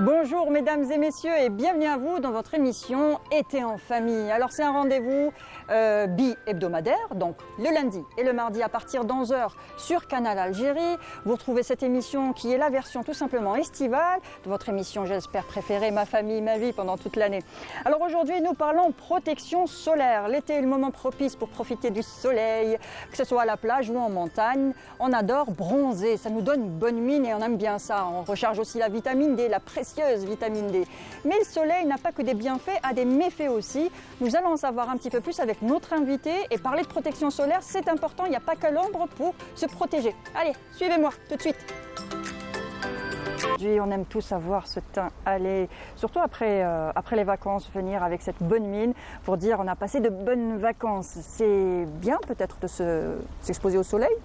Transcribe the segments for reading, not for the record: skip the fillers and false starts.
Bonjour mesdames et messieurs et bienvenue à vous dans votre émission Été en famille. Alors c'est un rendez-vous bi-hebdomadaire, donc le lundi et le mardi à partir d'11h sur Canal Algérie. Vous retrouvez cette émission qui est la version tout simplement estivale de votre émission, j'espère, préférée, Ma famille, ma vie, pendant toute l'année. Alors aujourd'hui nous parlons protection solaire. L'été est le moment propice pour profiter du soleil, que ce soit à la plage ou en montagne. On adore bronzer, ça nous donne une bonne mine et on aime bien ça. On recharge aussi la vitamine D, la précieuse vitamine D. Mais le soleil n'a pas que des bienfaits, a des méfaits aussi. Nous allons en savoir un petit peu plus avec notre invité et parler de protection solaire, c'est important, il n'y a pas que l'ombre pour se protéger. Allez, suivez-moi tout de suite. Aujourd'hui, on aime tous avoir ce teint allé, surtout après les vacances, venir avec cette bonne mine pour dire on a passé de bonnes vacances. C'est bien peut-être de s'exposer au soleil.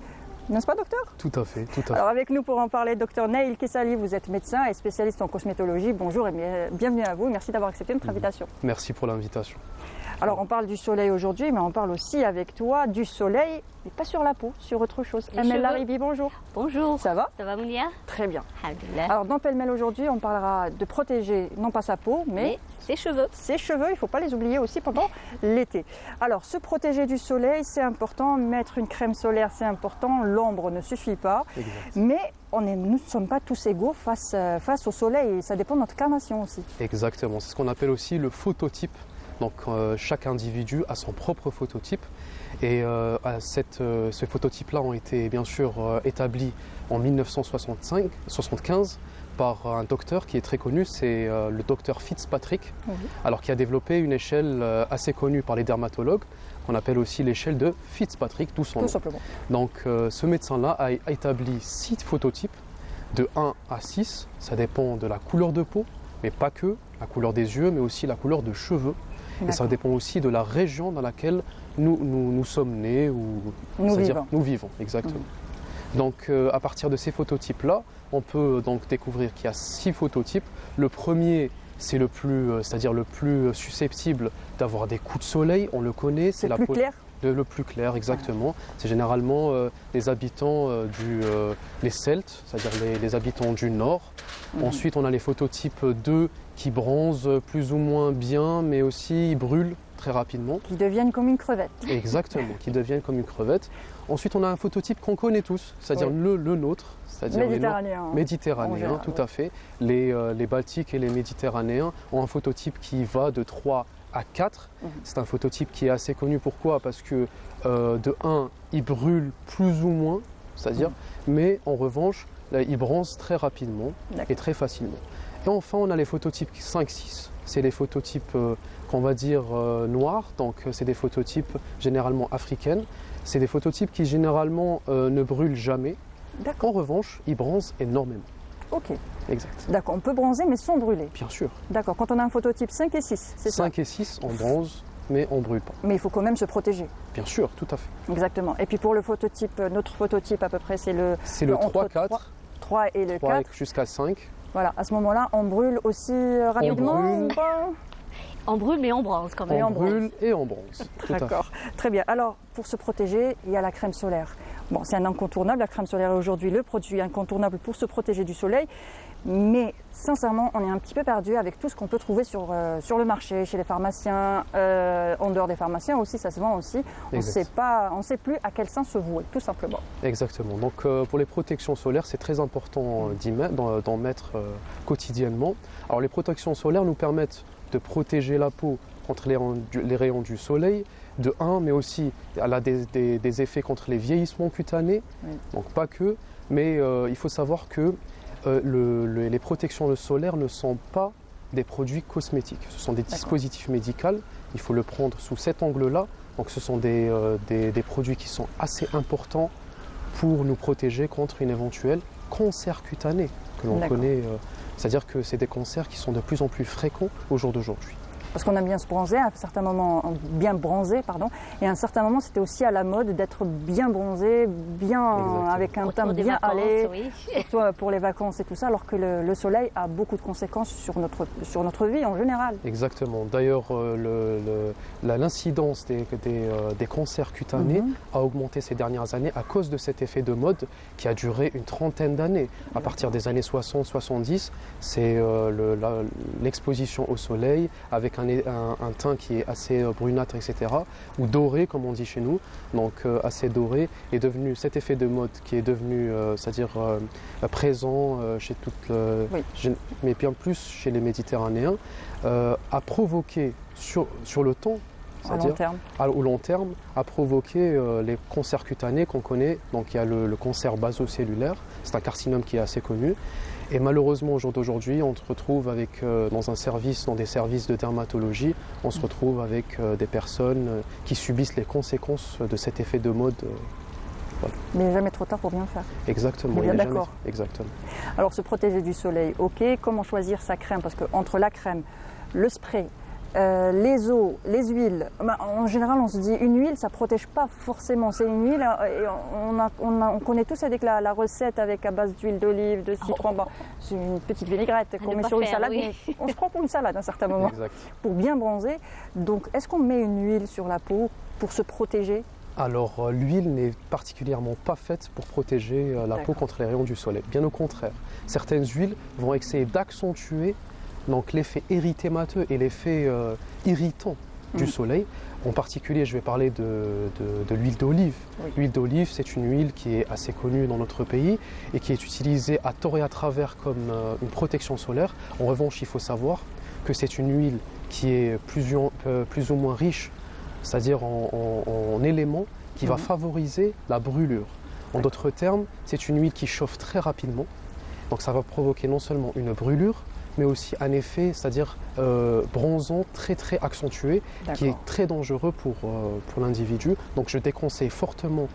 N'est-ce pas, docteur? Tout à fait, tout à fait. Alors avec nous pour en parler, docteur Naïl Kessali, vous êtes médecin et spécialiste en cosmétologie. Bonjour et bienvenue à vous. Merci d'avoir accepté notre invitation. Merci pour l'invitation. Alors on parle du soleil aujourd'hui, mais on parle aussi avec toi du soleil, mais pas sur la peau, sur autre chose. Amel Laribi, bonjour. Bonjour. Ça va? Ça va, Moulia? Très bien. Alhamdulillah. Alors dans Pêle-mêle aujourd'hui, on parlera de protéger non pas sa peau, mais ses cheveux. Ses cheveux, il ne faut pas les oublier aussi pendant l'été. Alors se protéger du soleil, c'est important. Mettre une crème solaire, c'est important. L'ombre ne suffit pas. Exact. Mais nous ne sommes pas tous égaux face au soleil. Et ça dépend de notre carnation aussi. Exactement, c'est ce qu'on appelle aussi le phototype. Donc chaque individu a son propre phototype et ce phototype-là ont été bien sûr établis en 1975 par un docteur qui est très connu, c'est le docteur Fitzpatrick, alors qui a développé une échelle assez connue par les dermatologues qu'on appelle aussi l'échelle de Fitzpatrick, tout son nom. Simplement. Donc ce médecin-là a établi 6 phototypes de 1 à 6, ça dépend de la couleur de peau, mais pas que, la couleur des yeux, mais aussi la couleur de cheveux. Et ça dépend aussi de la région dans laquelle nous sommes nés ou nous vivons. Exactement. Donc à partir de ces phototypes-là, on peut donc découvrir qu'il y a 6 phototypes. Le premier, c'est le plus susceptible d'avoir des coups de soleil, on le connaît. C'est la peau claire. Le plus clair, exactement. C'est généralement les habitants les Celtes, c'est-à-dire les habitants du Nord. Ensuite, on a les phototypes 2 qui bronzent plus ou moins bien, mais aussi brûlent très rapidement. Qui deviennent comme une crevette. Exactement, qui deviennent comme une crevette. Ensuite, on a un phototype qu'on connaît tous, c'est-à-dire le nôtre, c'est-à-dire méditerranéen, tout à fait. Les Baltiques et les Méditerranéens ont un phototype qui va de 3 à 4. C'est un phototype qui est assez connu. Pourquoi? Parce que de 1, il brûle plus ou moins, c'est-à-dire, mais en revanche, là, il bronze très rapidement et très facilement. Et enfin, on a les phototypes 5-6. C'est les phototypes qu'on va dire noirs, donc c'est des phototypes généralement africaines. C'est des phototypes qui généralement ne brûlent jamais. En revanche, ils bronzent énormément. Ok. Exact. D'accord, on peut bronzer mais sans brûler. Bien sûr. D'accord, quand on a un phototype 5 et 6, c'est ça? 5 et 6, on bronze, mais on ne brûle pas. Mais il faut quand même se protéger. Bien sûr, tout à fait. Exactement. Et puis pour le phototype, notre phototype à peu près, c'est le 3-4. 3 et le 3 4. jusqu'à 5. Voilà, à ce moment-là, on brûle aussi rapidement ou pas? On brûle mais on bronze quand même. On brûle et on bronze. D'accord, très bien. Alors, pour se protéger, il y a la crème solaire. Bon, c'est un incontournable, la crème solaire est aujourd'hui le produit incontournable pour se protéger du soleil. Mais sincèrement, on est un petit peu perdu avec tout ce qu'on peut trouver sur le marché, chez les pharmaciens, en dehors des pharmaciens aussi, ça se vend aussi. On ne sait plus à quel sein se vouer, tout simplement. Exactement. Donc pour les protections solaires, c'est très important d'en mettre quotidiennement. Alors les protections solaires nous permettent de protéger la peau contre les rayons du soleil, de 1, mais aussi elle a des effets contre les vieillissements cutanés, donc pas que, mais il faut savoir que les protections solaires ne sont pas des produits cosmétiques, ce sont des dispositifs médicaux, il faut le prendre sous cet angle-là, donc ce sont des produits qui sont assez importants pour nous protéger contre une éventuelle cancer cutané que l'on connaît, c'est-à-dire que c'est des cancers qui sont de plus en plus fréquents au jour d'aujourd'hui. parce qu'on aime bien se bronzer, à un certain moment, bien bronzer, pardon, et à un certain moment, c'était aussi à la mode d'être bien bronzé, bien, avec un teint bien allé, surtout pour les vacances et tout ça, alors que le soleil a beaucoup de conséquences sur notre vie en général. Exactement. D'ailleurs, l'incidence des cancers cutanés a augmenté ces dernières années à cause de cet effet de mode qui a duré une trentaine d'années. À partir des années 60-70, c'est l'exposition au soleil avec un teint qui est assez brunâtre, etc., ou doré, comme on dit chez nous, donc assez doré, est devenu cet effet de mode qui est devenu, c'est-à-dire présent chez mais bien plus chez les Méditerranéens, a provoqué sur le temps, c'est-à-dire au long terme, a provoqué les cancers cutanés qu'on connaît. Donc il y a le cancer basocellulaire, c'est un carcinome qui est assez connu. Et malheureusement, au jour d'aujourd'hui, on se retrouve dans des services de dermatologie, on se retrouve avec des personnes qui subissent les conséquences de cet effet de mode. Voilà. Mais il n'est jamais trop tard pour bien faire. Exactement. Bien d'accord. Exactement. Alors se protéger du soleil, ok. Comment choisir sa crème? Parce qu'entre la crème, le spray, les eaux, les huiles, en général on se dit une huile ça ne protège pas forcément, c'est une huile et on connaît tous avec la recette avec à base d'huile d'olive, de citron, c'est une petite vinaigrette qu'on met sur une salade, mais on se prend pour une salade à un certain moment, pour bien bronzer. Donc est-ce qu'on met une huile sur la peau pour se protéger? Alors l'huile n'est particulièrement pas faite pour protéger la peau contre les rayons du soleil, bien au contraire. Certaines huiles vont essayer d'accentuer donc l'effet érythémateux et l'effet irritant du soleil. En particulier, je vais parler de l'huile d'olive. L'huile d'olive, c'est une huile qui est assez connue dans notre pays et qui est utilisée à tort et à travers comme une protection solaire. En revanche, il faut savoir que c'est une huile qui est plus ou moins riche, c'est-à-dire en éléments qui va favoriser la brûlure. En d'autres termes, c'est une huile qui chauffe très rapidement. Donc ça va provoquer non seulement une brûlure, mais aussi un effet, c'est-à-dire bronzant très accentué, qui est très dangereux pour l'individu. Donc je déconseille fortement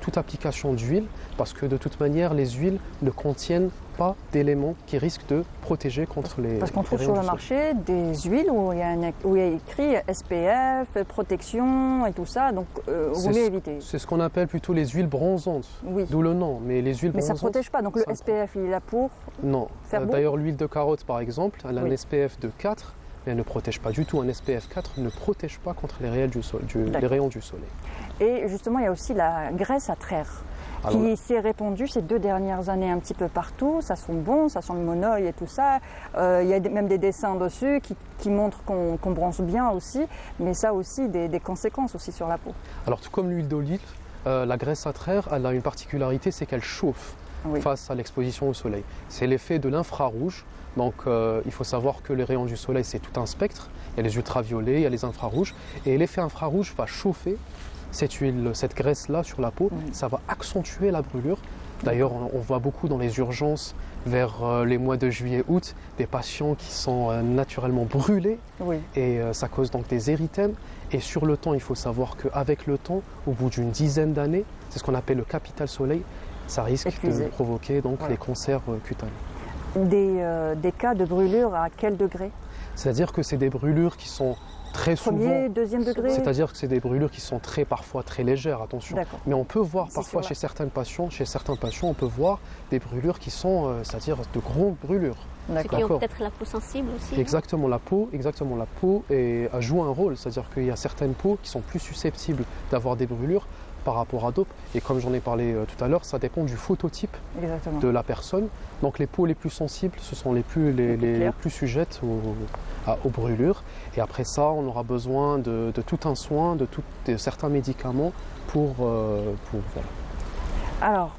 toute application d'huile, parce que de toute manière, les huiles ne contiennent pas d'éléments qui risquent de protéger contre les Parce qu'on trouve sur le marché des huiles où il y a écrit SPF, protection et tout ça, donc vaut mieux éviter. C'est ce qu'on appelle plutôt les huiles bronzantes, d'où le nom. Mais les huiles bronzantes... Mais ça ne protège pas, donc le SPF il est là pour... Non, d'ailleurs l'huile de carotte par exemple, elle a un SPF de 4, mais elle ne protège pas du tout. Un SPF 4 ne protège pas contre les rayons du soleil. Et justement, il y a aussi la graisse à traire qui s'est répandue ces 2 dernières années un petit peu partout. Ça sent bon, ça sent le monoeil et tout ça. Il y a même des dessins dessus qui montrent qu'on bronze bien aussi, mais ça a aussi des conséquences aussi sur la peau. Alors tout comme l'huile d'olive, la graisse à traire, elle a une particularité, c'est qu'elle chauffe face à l'exposition au soleil. C'est l'effet de l'infrarouge. Donc il faut savoir que les rayons du soleil, c'est tout un spectre. Il y a les ultraviolets, il y a les infrarouges. Et l'effet infrarouge va chauffer cette graisse-là sur la peau. Ça va accentuer la brûlure. D'ailleurs, on voit beaucoup dans les urgences vers les mois de juillet-août des patients qui sont naturellement brûlés. Et ça cause donc des érythèmes. Et sur le temps, il faut savoir qu'avec le temps, au bout d'une dizaine d'années, c'est ce qu'on appelle le capital soleil, ça risque de provoquer donc les cancers cutanés. Des cas de brûlure à quel degré? C'est-à-dire que c'est des brûlures qui sont très Premier, deuxième degré? C'est-à-dire que c'est des brûlures qui sont parfois très légères, attention. Mais on peut voir parfois chez certains patients, on peut voir des brûlures qui sont, c'est-à-dire de grandes brûlures. Ceux qui ont peut-être la peau sensible aussi. Exactement, la peau joue un rôle, c'est-à-dire qu'il y a certaines peaux qui sont plus susceptibles d'avoir des brûlures par rapport à d'autres. Et comme j'en ai parlé tout à l'heure, ça dépend du phototype de la personne. Donc les peaux les plus sensibles, ce sont les plus sujettes aux brûlures. Et après ça, on aura besoin de tout un soin, de certains médicaments pour voilà. Alors,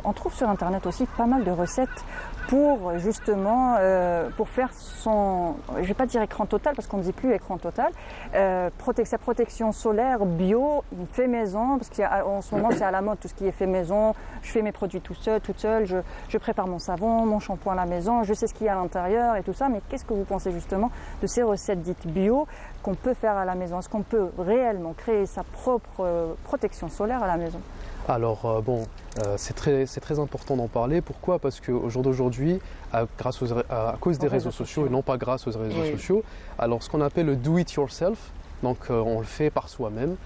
on trouve sur Internet aussi pas mal de recettes pour justement pour faire son, je ne vais pas dire écran total parce qu'on ne dit plus écran total, sa protection solaire bio, fait maison, parce qu'en ce moment c'est à la mode tout ce qui est fait maison. Je fais mes produits toute seule, je prépare mon savon, mon shampoing à la maison, je sais ce qu'il y a à l'intérieur et tout ça, mais qu'est-ce que vous pensez justement de ces recettes dites bio qu'on peut faire à la maison? Est-ce qu'on peut réellement créer sa propre protection solaire à la maison? Alors c'est très important d'en parler. Pourquoi? Parce qu'au jour d'aujourd'hui, à cause des réseaux sociaux et non pas grâce aux réseaux sociaux, alors ce qu'on appelle le do it yourself, donc on le fait par soi-même.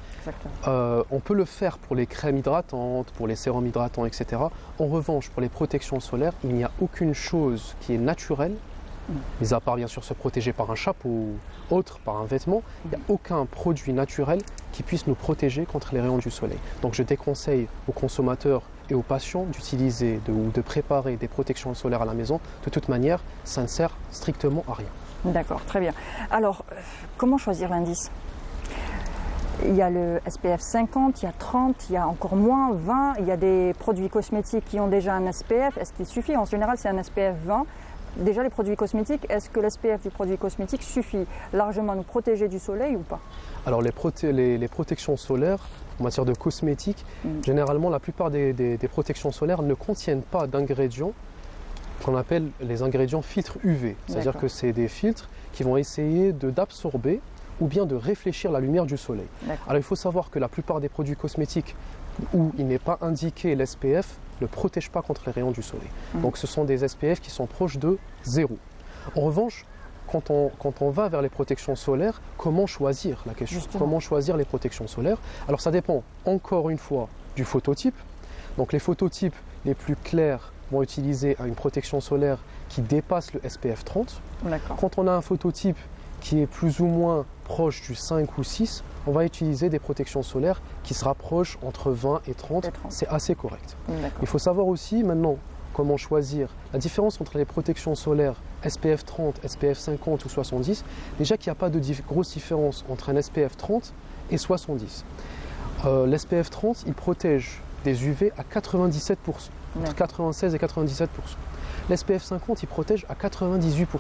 On peut le faire pour les crèmes hydratantes, pour les sérums hydratants, etc. En revanche, pour les protections solaires, il n'y a aucune chose qui est naturelle, mis à part bien sûr se protéger par un chapeau ou autre, par un vêtement, il n'y a aucun produit naturel qui puisse nous protéger contre les rayons du soleil. Donc je déconseille aux consommateurs et aux patients d'utiliser ou de préparer des protections solaires à la maison. De toute manière, ça ne sert strictement à rien. D'accord, très bien. Alors, comment choisir l'indice? Il y a le SPF 50, il y a 30, il y a encore moins, 20. Il y a des produits cosmétiques qui ont déjà un SPF. Est-ce qu'il suffit? En général, c'est un SPF 20. Déjà, les produits cosmétiques, est-ce que l'SPF du produit cosmétique suffit largement à nous protéger du soleil ou pas? Alors, les protections solaires, en matière de cosmétiques, généralement, la plupart des protections solaires ne contiennent pas d'ingrédients qu'on appelle les ingrédients filtres UV. C'est-à-dire que c'est des filtres qui vont essayer d'absorber ou bien de réfléchir la lumière du soleil. Alors il faut savoir que la plupart des produits cosmétiques où il n'est pas indiqué l'SPF ne protègent pas contre les rayons du soleil. Donc ce sont des SPF qui sont proches de 0. En revanche, quand on va vers les protections solaires, comment choisir la question? Comment choisir les protections solaires? Alors ça dépend encore une fois du phototype. Donc les phototypes les plus clairs vont utiliser une protection solaire qui dépasse le SPF 30. Quand on a un phototype qui est plus ou moins proche du 5 ou 6, on va utiliser des protections solaires qui se rapprochent entre 20 et 30. C'est assez correct. Il faut savoir aussi maintenant comment choisir la différence entre les protections solaires SPF 30, SPF 50 ou 70. Déjà qu'il n'y a pas de grosse différence entre un SPF 30 et 70. L'SPF 30, il protège des UV à 97%, entre 96 et 97%. L'SPF 50, il protège à 98%. Vous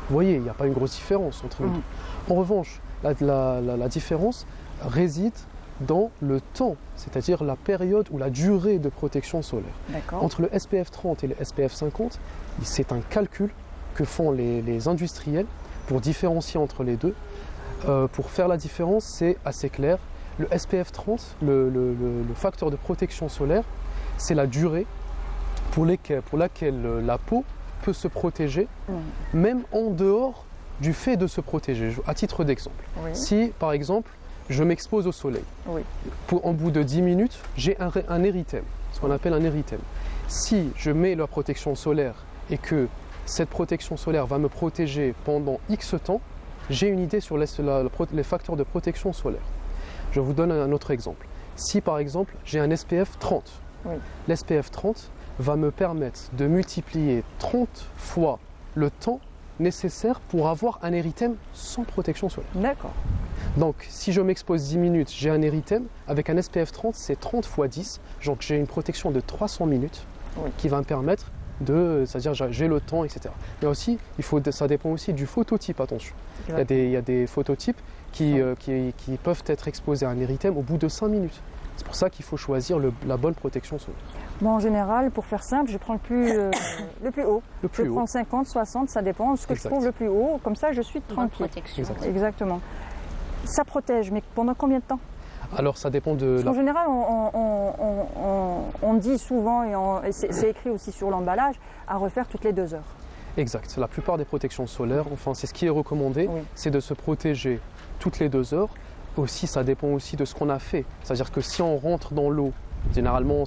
voyez, il n'y a pas une grosse différence entre les deux. En revanche, la différence réside dans le temps, c'est-à-dire la période ou la durée de protection solaire. Entre le SPF 30 et le SPF 50, c'est un calcul que font les industriels pour différencier entre les deux. Pour faire la différence, c'est assez clair. Le SPF 30, le facteur de protection solaire, c'est la durée pour laquelle la peau peut se protéger, même en dehors du fait de se protéger. À titre d'exemple, si par exemple je m'expose au soleil, en bout de 10 minutes, j'ai un érythème, ce qu'on appelle un érythème. Si je mets la protection solaire et que cette protection solaire va me protéger pendant X temps, j'ai une idée sur les facteurs de protection solaire. Je vous donne un autre exemple. Si par exemple j'ai un SPF 30, l'SPF 30 va me permettre de multiplier 30 fois le temps nécessaire pour avoir un érythème sans protection solaire. Donc si je m'expose 10 minutes, j'ai un érythème, avec un SPF 30, c'est 30 fois 10, donc j'ai une protection de 300 minutes qui va me permettre c'est-à-dire j'ai le temps, etc. Mais aussi, ça dépend aussi du phototype, attention. Il y a des phototypes qui peuvent être exposés à un érythème au bout de 5 minutes. C'est pour ça qu'il faut choisir la bonne protection solaire. Moi, en général, pour faire simple, je prends le plus haut. Je prends 50, 60, ça dépend de ce que je trouve le plus haut. Comme ça, je suis tranquille. Exactement. Ça protège, mais pendant combien de temps? Alors, ça dépend de... En général, on dit souvent, et c'est écrit aussi sur l'emballage, à refaire toutes les 2 heures. Exact. La plupart des protections solaires, enfin, c'est ce qui est recommandé, c'est de se protéger toutes les 2 heures. Aussi, ça dépend aussi de ce qu'on a fait. C'est-à-dire que si on rentre dans l'eau, généralement,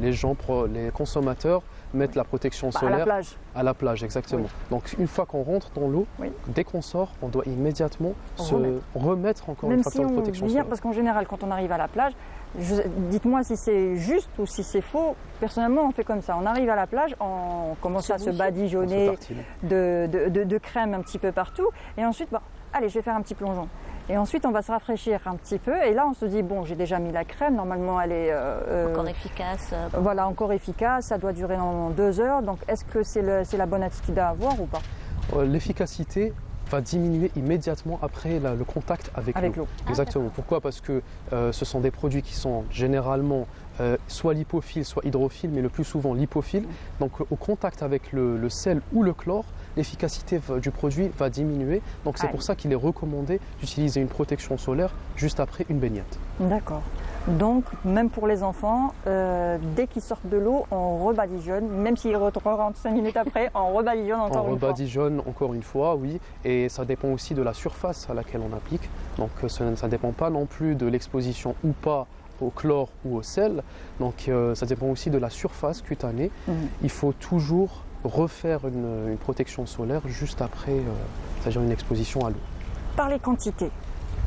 les consommateurs mettent la protection solaire à la plage. À la plage, exactement. Donc, une fois qu'on rentre dans l'eau, dès qu'on sort, on doit immédiatement se remettre encore une facteur de protection solaire. Parce qu'en général, quand on arrive à la plage, dites-moi si c'est juste ou si c'est faux. Personnellement, on fait comme ça. On arrive à la plage, on commence à se badigeonner de crème un petit peu partout. Et ensuite, allez, je vais faire un petit plongeon. Et ensuite, on va se rafraîchir un petit peu. Et là, on se dit, bon, j'ai déjà mis la crème. Normalement, elle est... encore efficace. Voilà, encore efficace. Ça doit durer dans 2 heures. Donc, est-ce que c'est la bonne attitude à avoir ou pas? L'efficacité va diminuer immédiatement après le contact avec l'eau. Exactement. Pourquoi? Parce que ce sont des produits qui sont généralement soit lipophiles, soit hydrophiles, mais le plus souvent lipophiles. Donc, au contact avec le sel ou le chlore, l'efficacité du produit va diminuer. Donc c'est pour ça qu'il est recommandé d'utiliser une protection solaire juste après une baignade. D'accord. Donc même pour les enfants, dès qu'ils sortent de l'eau, on rebadigeonne, même s'ils rentrent 5 minutes après, on rebadigeonne encore une fois. On rebadigeonne encore une fois, oui, et ça dépend aussi de la surface à laquelle on applique. Donc ça ne dépend pas non plus de l'exposition ou pas au chlore ou au sel, donc ça dépend aussi de la surface cutanée. Il faut toujours refaire une protection solaire juste après, c'est-à-dire une exposition à l'eau. Par les quantités.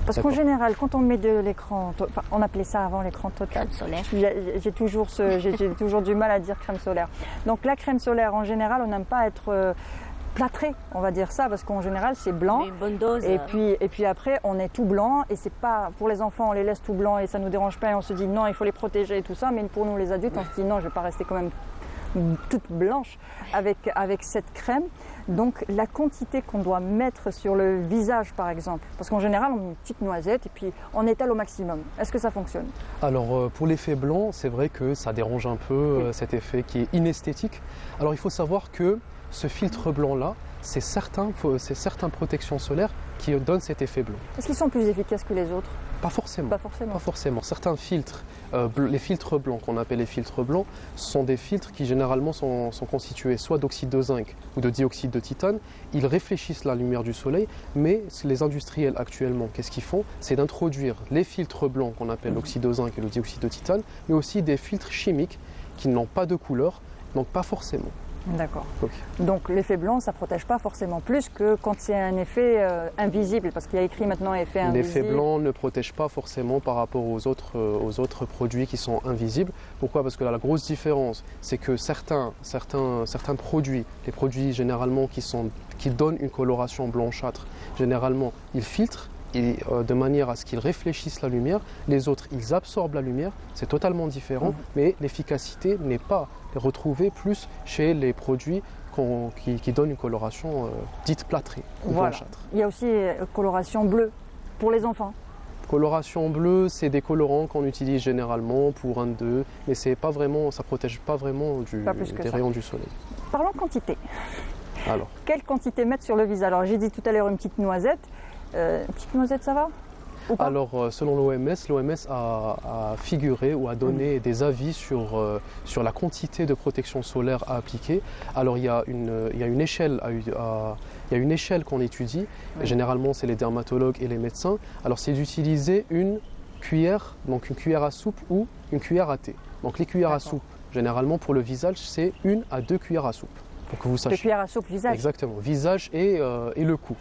Parce qu'en général, quand on met de l'écran, on appelait ça avant l'écran total. Crème solaire. J'ai toujours du mal à dire crème solaire. Donc la crème solaire, en général, on n'aime pas être plâtré, on va dire ça, parce qu'en général c'est blanc. Mais une bonne dose. Et puis après on est tout blanc, et c'est pas pour les enfants, on les laisse tout blanc et ça nous dérange pas et on se dit non, il faut les protéger et tout ça. Mais pour nous les adultes, on se dit non, je vais pas rester quand même toute blanche avec cette crème. Donc la quantité qu'on doit mettre sur le visage par exemple, parce qu'en général on met une petite noisette et puis on étale au maximum. Est-ce que ça fonctionne? Alors pour l'effet blanc, c'est vrai que ça dérange un peu cet effet qui est inesthétique. Alors il faut savoir que ce filtre blanc là, c'est certaines protections solaires qui donnent cet effet blanc. Est-ce qu'ils sont plus efficaces que les autres? Pas forcément. Pas forcément. Pas forcément. Certains filtres, les filtres blancs qu'on appelle les filtres blancs, sont des filtres qui généralement sont constitués soit d'oxyde de zinc ou de dioxyde de titane. Ils réfléchissent la lumière du soleil, mais les industriels actuellement, qu'est-ce qu'ils font? C'est d'introduire les filtres blancs qu'on appelle l'oxyde de zinc et le dioxyde de titane, mais aussi des filtres chimiques qui n'ont pas de couleur, donc pas forcément. D'accord. Okay. Donc l'effet blanc, ça ne protège pas forcément plus que quand c'est un effet invisible, parce qu'il y a écrit maintenant effet invisible. L'effet blanc ne protège pas forcément par rapport aux autres produits qui sont invisibles. Pourquoi? Parce que là, la grosse différence, c'est que certains produits, les produits généralement qui donnent une coloration blanchâtre, généralement ils filtrent de manière à ce qu'ils réfléchissent la lumière. Les autres, ils absorbent la lumière. C'est totalement différent, mais l'efficacité n'est pas retrouvée plus chez les produits qui donnent une coloration dite plâtrée ou blanchâtre. Il y a aussi coloration bleue pour les enfants. Coloration bleue, c'est des colorants qu'on utilise généralement pour 1-2, mais c'est pas vraiment, ça ne protège pas vraiment des rayons du soleil. Parlons quantité. Alors. Quelle quantité mettre sur le visage? Alors j'ai dit tout à l'heure une petite noisette. Une petite noisette, ça va? Alors, selon l'OMS a figuré ou a donné des avis sur la quantité de protection solaire à appliquer. Alors, il y a une échelle qu'on étudie. Oui. Généralement, c'est les dermatologues et les médecins. Alors, c'est d'utiliser une cuillère à soupe ou une cuillère à thé. Donc, les cuillères à soupe, généralement, pour le visage, c'est 1 à 2 cuillères à soupe. Pour que vous sachiez. 2 cuillères à soupe visage? Exactement, visage et le cou.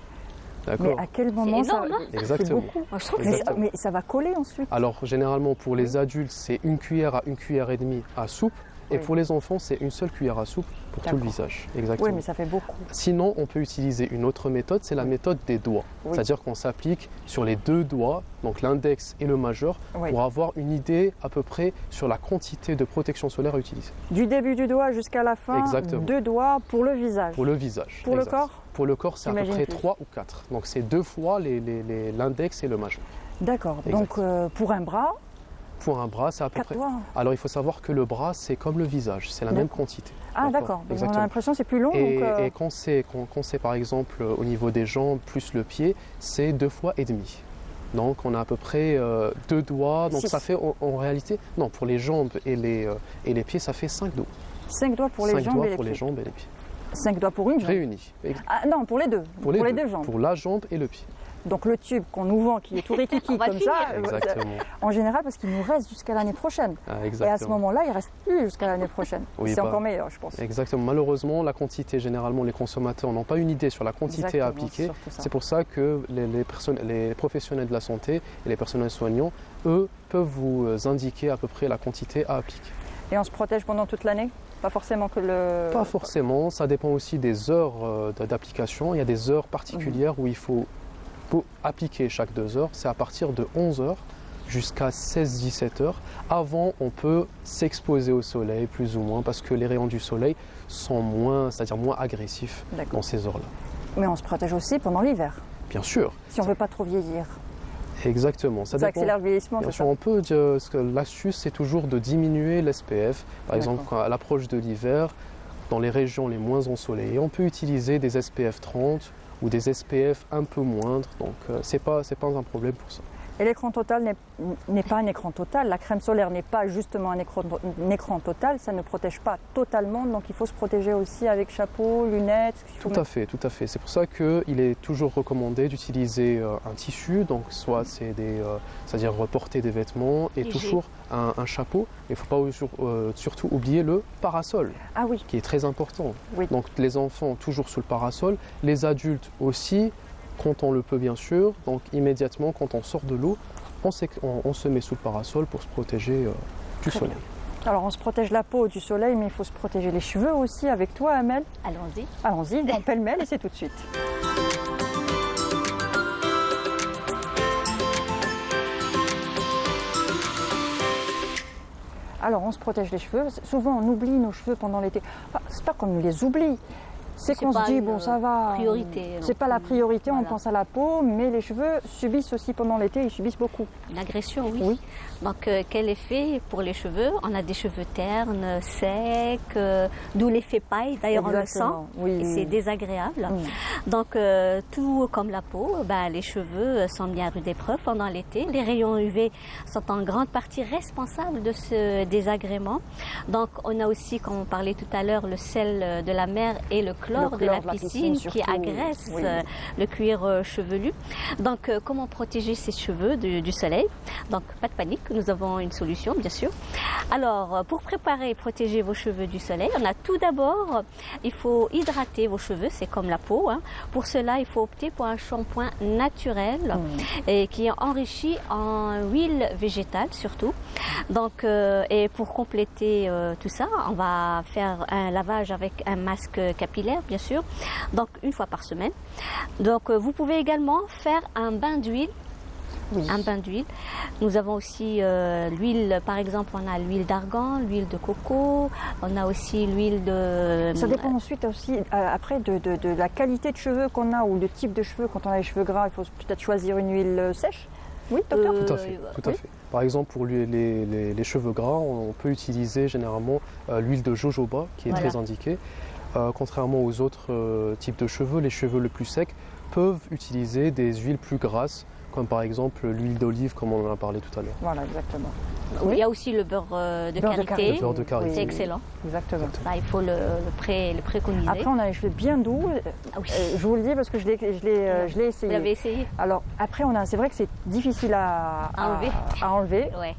Mais à quel moment ça... Exactement. Moi, je trouve que mais ça va coller ensuite. Alors généralement pour les adultes c'est 1 cuillère à 1 cuillère et demie à soupe. Et pour les enfants, c'est une seule cuillère à soupe pour tout le visage. Exactement. Oui, mais ça fait beaucoup. Sinon, on peut utiliser une autre méthode, c'est la méthode des doigts. Oui. C'est-à-dire qu'on s'applique sur les 2 doigts, donc l'index et le majeur, pour avoir une idée à peu près sur la quantité de protection solaire à utiliser. Du début du doigt jusqu'à la fin, 2 doigts pour le visage. Pour le visage. Pour le corps? Pour le corps, c'est à peu près 3 ou 4. Donc c'est 2 fois l'index et le majeur. D'accord. Donc pour un bras? Pour un bras, c'est à peu près. Doigts. Alors il faut savoir que le bras, c'est comme le visage, c'est la même quantité. Ah d'accord, on a l'impression que c'est plus long. Et quand c'est par exemple au niveau des jambes plus le pied, c'est 2 fois et demi. Donc on a à peu près 2 doigts, donc 6. Ça fait en réalité, non, pour les jambes et les pieds, ça fait 5 doigts. 5 doigts pour les jambes et les pieds. 5 doigts pour les jambes et les pieds. 5 doigts pour une jambe? Réunis. Ah non, pour les deux. Pour les deux jambes. Pour la jambe et le pied. Donc le tube qu'on nous vend qui est tout rikiki comme ça, en général parce qu'il nous reste jusqu'à l'année prochaine. Et à ce moment-là, il ne reste plus jusqu'à l'année prochaine. Oui, c'est encore meilleur, je pense. Exactement. Malheureusement, la quantité, généralement, les consommateurs n'ont pas une idée sur la quantité à appliquer. C'est pour ça que les professionnels de la santé et les personnels soignants, eux, peuvent vous indiquer à peu près la quantité à appliquer. Et on se protège pendant toute l'année ? Pas forcément que le... Pas forcément, ça dépend aussi des heures d'application. Il y a des heures particulières où il faut appliquer chaque 2 heures, c'est à partir de 11 heures jusqu'à 16-17 heures. Avant, on peut s'exposer au soleil plus ou moins parce que les rayons du soleil sont moins agressifs dans ces heures-là. Mais on se protège aussi pendant l'hiver. Bien sûr. Si on ne veut pas trop vieillir. Exactement. Ça accélère le vieillissement, c'est ça ? On peut dire que l'astuce, c'est toujours de diminuer l'SPF. Par exemple, à l'approche de l'hiver, dans les régions les moins ensoleillées, on peut utiliser des SPF 30 ou des SPF un peu moindres, donc c'est pas un problème pour ça. Et l'écran total n'est pas un écran total, la crème solaire n'est pas justement un écran total, ça ne protège pas totalement, donc il faut se protéger aussi avec chapeau, lunettes. Tout à fait. C'est pour ça qu'il est toujours recommandé d'utiliser un tissu, donc soit c'est-à-dire porter des vêtements et toujours un chapeau. Il ne faut pas surtout oublier le parasol, qui est très important. Oui. Donc les enfants toujours sous le parasol, les adultes aussi, quand on le peut bien sûr, donc immédiatement quand on sort de l'eau, on se met sous le parasol pour se protéger du soleil. Bien. Alors on se protège la peau du soleil, mais il faut se protéger les cheveux aussi avec toi, Amel. Allons-y. Allons-y, dans pêle-mêle et c'est tout de suite. Alors on se protège les cheveux, souvent on oublie nos cheveux pendant l'été. Enfin, c'est pas qu'on les oublie. C'est qu'on se dit, bon, ça va. C'est pas la priorité, voilà. On pense à la peau, mais les cheveux subissent aussi pendant l'été, ils subissent beaucoup. L'agression, oui. Donc, quel effet pour les cheveux? On a des cheveux ternes, secs, d'où l'effet paille. D'ailleurs, on le sent, et c'est désagréable. Donc, tout comme la peau, les cheveux sont mis à rude épreuve pendant l'été. Les rayons UV sont en grande partie responsables de ce désagrément. Donc, on a aussi, comme on parlait tout à l'heure, le sel de la mer et le chlore de la piscine qui agresse le cuir chevelu. Donc, comment protéger ses cheveux du soleil? Donc, pas de panique, nous avons une solution, bien sûr. Alors, pour préparer et protéger vos cheveux du soleil, on a tout d'abord, il faut hydrater vos cheveux, c'est comme la peau. Pour cela, il faut opter pour un shampoing naturel et qui est enrichi en huile végétale surtout. Donc, et pour compléter tout ça, on va faire un lavage avec un masque capillaire, bien sûr, donc une fois par semaine. Donc vous pouvez également faire un bain d'huile. Un bain d'huile. Nous avons aussi l'huile, par exemple, on a l'huile d'argan, l'huile de coco, on a aussi l'huile de... Ça dépend ensuite aussi, après, de la qualité de cheveux qu'on a ou le type de cheveux. Quand on a les cheveux gras, il faut peut-être choisir une huile sèche. Oui, docteur? Tout à fait. Par exemple, pour les cheveux gras, on peut utiliser généralement l'huile de jojoba, qui est très indiquée. Contrairement aux autres types de cheveux, les cheveux les plus secs peuvent utiliser des huiles plus grasses, comme par exemple l'huile d'olive, comme on en a parlé tout à l'heure. Voilà, exactement. Il y a aussi le beurre de karité. Le beurre de karité. C'est excellent. Exactement. Ça, il faut le préconiser. Après, on a les cheveux bien doux. Je vous le dis parce que je l'ai essayé. Vous l'avez essayé? Alors, après, c'est vrai que c'est difficile à enlever. Ouais.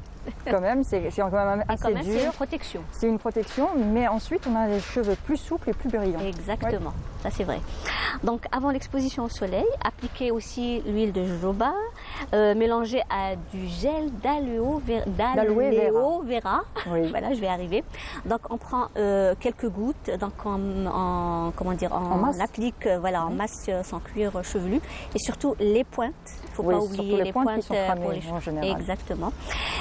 Quand même, c'est quand même assez dur. C'est une protection. C'est une protection, mais ensuite on a les cheveux plus souples et plus brillants. Exactement, ça c'est vrai. Donc avant l'exposition au soleil, appliquez aussi l'huile de jojoba, mélangée à du gel d'aloe vera. Oui. Voilà, je vais arriver. Donc on prend quelques gouttes, donc on applique en masse sur son cuir chevelu et surtout les pointes. Il ne faut pas oublier les pointes pour les cheveux. En général. Exactement.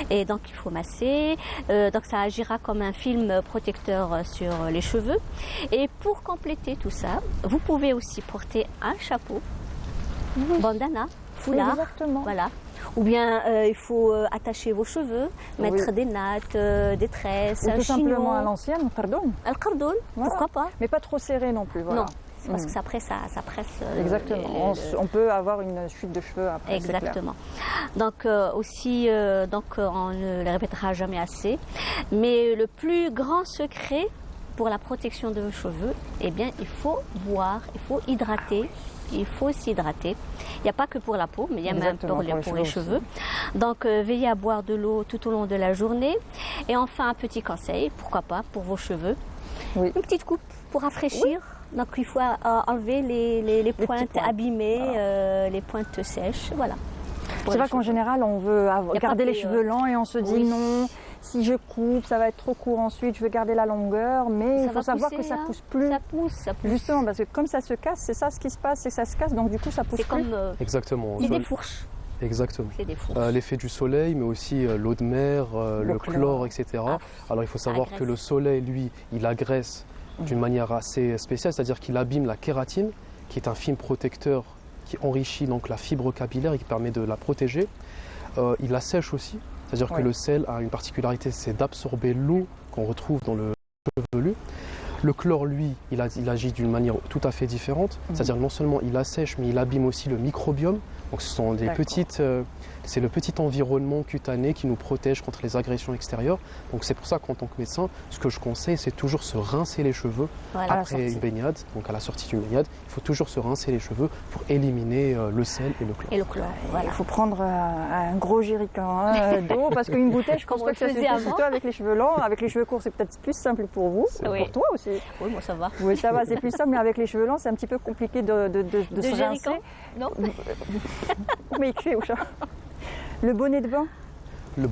Et donc il faut masser, donc ça agira comme un film protecteur sur les cheveux. Et pour compléter tout ça, vous pouvez aussi porter un chapeau, bandana, foulard, voilà. Ou bien il faut attacher vos cheveux, mettre des nattes, des tresses, ou tout simplement à l'ancienne, pardon. Al-qardoun, pourquoi pas. Mais pas trop serré non plus, voilà. Non. Parce que après, ça presse. Exactement. On peut avoir une chute de cheveux après. Exactement. Donc aussi, on ne le répétera jamais assez. Mais le plus grand secret pour la protection de vos cheveux, eh bien, il faut boire, il faut hydrater. Il faut s'hydrater. Il n'y a pas que pour la peau, mais il y a même pour les cheveux. Donc, veillez à boire de l'eau tout au long de la journée. Et enfin, un petit conseil, pourquoi pas, pour vos cheveux. Une petite coupe pour rafraîchir. Donc il faut enlever les pointes abîmées, les pointes sèches, voilà. C'est vrai qu'en général on veut garder les cheveux lents et on se dit non, si je coupe ça va être trop court ensuite, je veux garder la longueur, mais il faut savoir que ça pousse plus. Ça pousse. Justement parce que comme ça se casse, c'est ça ce qui se passe, c'est que ça se casse, donc du coup ça pousse plus. Exactement. C'est des fourches. Exactement. L'effet du soleil, mais aussi l'eau de mer, le chlore, etc. Alors il faut savoir que le soleil, lui, il agresse d'une manière assez spéciale, c'est-à-dire qu'il abîme la kératine, qui est un film protecteur qui enrichit donc la fibre capillaire et qui permet de la protéger. Il la sèche aussi, c'est-à-dire que le sel a une particularité, c'est d'absorber l'eau qu'on retrouve dans le chevelu. Le chlore, lui, il agit d'une manière tout à fait différente. C'est-à-dire non seulement il assèche, mais il abîme aussi le microbiome. Donc ce sont c'est le petit environnement cutané qui nous protège contre les agressions extérieures. Donc c'est pour ça qu'en tant que médecin, ce que je conseille, c'est toujours se rincer les cheveux après une baignade. Donc à la sortie d'une baignade, il faut toujours se rincer les cheveux pour éliminer le sel et le chlore. Et le chlore, voilà. Il faut prendre un gros jerrycan d'eau parce qu'une bouteille, je pense pas que ça suffit surtout avec les cheveux longs. Avec les cheveux courts, c'est peut-être plus simple pour vous, pour toi aussi. Oui, moi ça va. Oui, ça va, c'est plus simple, mais avec les cheveux longs, c'est un petit peu compliqué de se rincer. Non. Mais il fait au chat. Le bonnet de bain,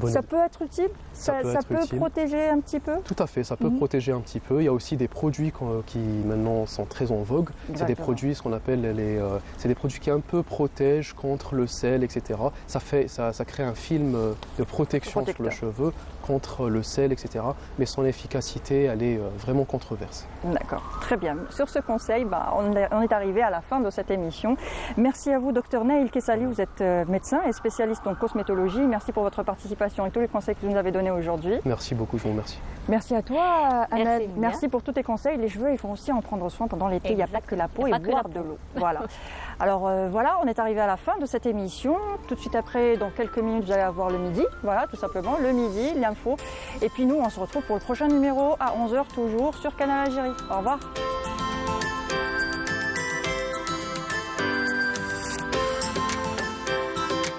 ça peut être utile, ça peut protéger un petit peu. Tout à fait, ça peut protéger un petit peu. Il y a aussi des produits qui maintenant sont très en vogue. C'est des produits, ce qu'on appelle c'est des produits qui un peu protègent contre le sel, etc. Ça crée un film de protection sur le cheveu contre le sel, etc. Mais son efficacité, elle est vraiment controversée. D'accord, très bien. Sur ce conseil, on est arrivé à la fin de cette émission. Merci à vous, Dr Naïl Kessali. Vous êtes médecin et spécialiste en cosmétologie. Merci pour votre participation et tous les conseils que vous nous avez donnés aujourd'hui. Merci beaucoup, je vous remercie. Merci à toi, Anna. Merci pour tous tes conseils. Les cheveux, il faut aussi en prendre soin pendant l'été. Il n'y a pas que la peau et boire de l'eau. Voilà. Alors voilà, on est arrivé à la fin de cette émission. Tout de suite après, dans quelques minutes, vous allez avoir le midi. Voilà, tout simplement, le midi, l'info. Et puis nous, on se retrouve pour le prochain numéro à 11h toujours sur Canal Algérie. Au revoir.